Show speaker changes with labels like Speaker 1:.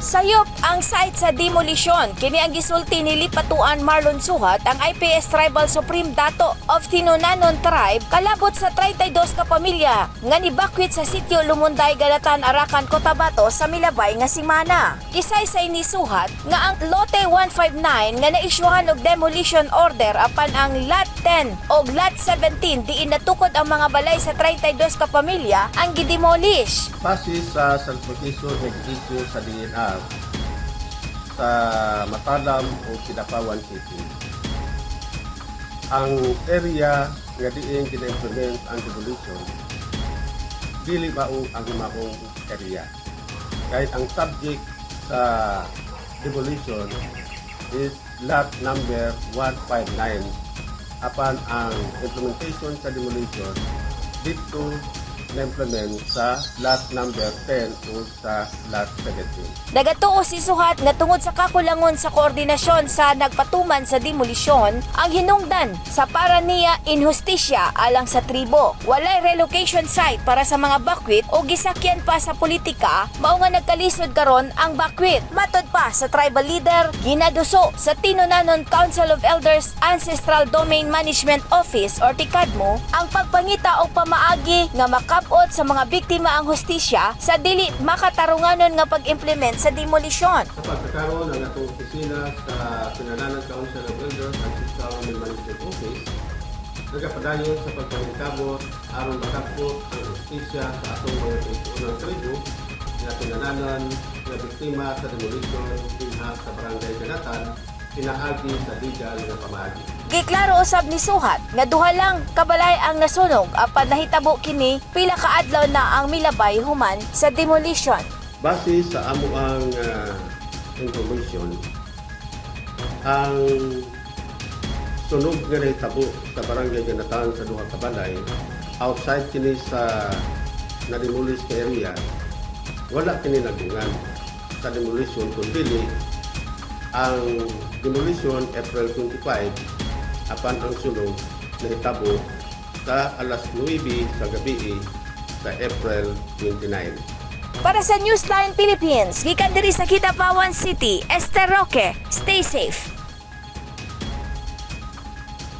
Speaker 1: Sayop ang site sa demolisyon. Kini ang gisulti ni Lipatuan Marlon Suhat, ang IPS Tribal Supreme Dato of Tinonanon Tribe, kalabot sa 32 ka pamilya nga nibakwit sa sitio Lumunday, Galatan, Arakan, Cotabato sa milabay nga simana. Isaysay ni Suhat nga ang lote 159 nga naisyuhan og demolition order apan ang lot 10 o lot 17 diin natukod ang mga balay sa 32 ka pamilya ang gidemolish.
Speaker 2: Base sa certification ng issue sa DNR sa Matalam o Kidapawan City, ang area nga diin gina-implement ang demolition dili mao ang maong area. Kahit ang subject sa demolition is lot number 159 apan ang implementation sa demolition dito na-implement sa lot number 10 o sa lot 17.
Speaker 1: Nagatuo si Suhat nga tungod sa kakulangon sa koordinasyon sa nagpatuman sa demolisyon, ang hinungdan sa para niya inhustisya alang sa tribo. Walay relocation site para sa mga bakwit o gisakyan pa sa politika, mao nga nagkalisod karon ang bakwit. Matod pa sa tribal leader, ginaduso sa Tinonanon Council of Elders Ancestral Domain Management Office or TICADMO ang pagpangita o pamaagi nga makapot sa mga biktima ang hustisya sa dili makatarunganon nga pag-implement sa demolisyon.
Speaker 2: Sa pagkakaroon ng atong opisina sa Tinonanon Council of Elders Ancestral Domain Management Office, nagapadayon sa pagpangitabot aron makapot ang hustisya sa atong mga unang tribo na Tinonanon na biktima sa demolisyon dinha sa Barangay Galatan, pinaagi sa legal nga pamaagi.
Speaker 1: Giklaro usab ni Suhat nga duha lang kabalay ang nasunog apan nahitabo kini pila ka adlaw na ang milabay human sa demolition.
Speaker 2: Base sa amo ang information, ang sunog nga nahitabo sa Barangay Galatan sa duha ka balay outside kini sa na-demolish ka area, wala kini nagungan sa demolition kundi ang demolition April 25 apan ang sunog nahitabo sa alas 9 sa gabi sa April 29.
Speaker 1: Para sa Newsline Philippines, gikan diri sa Kidapawan City, Esther Roque, stay safe.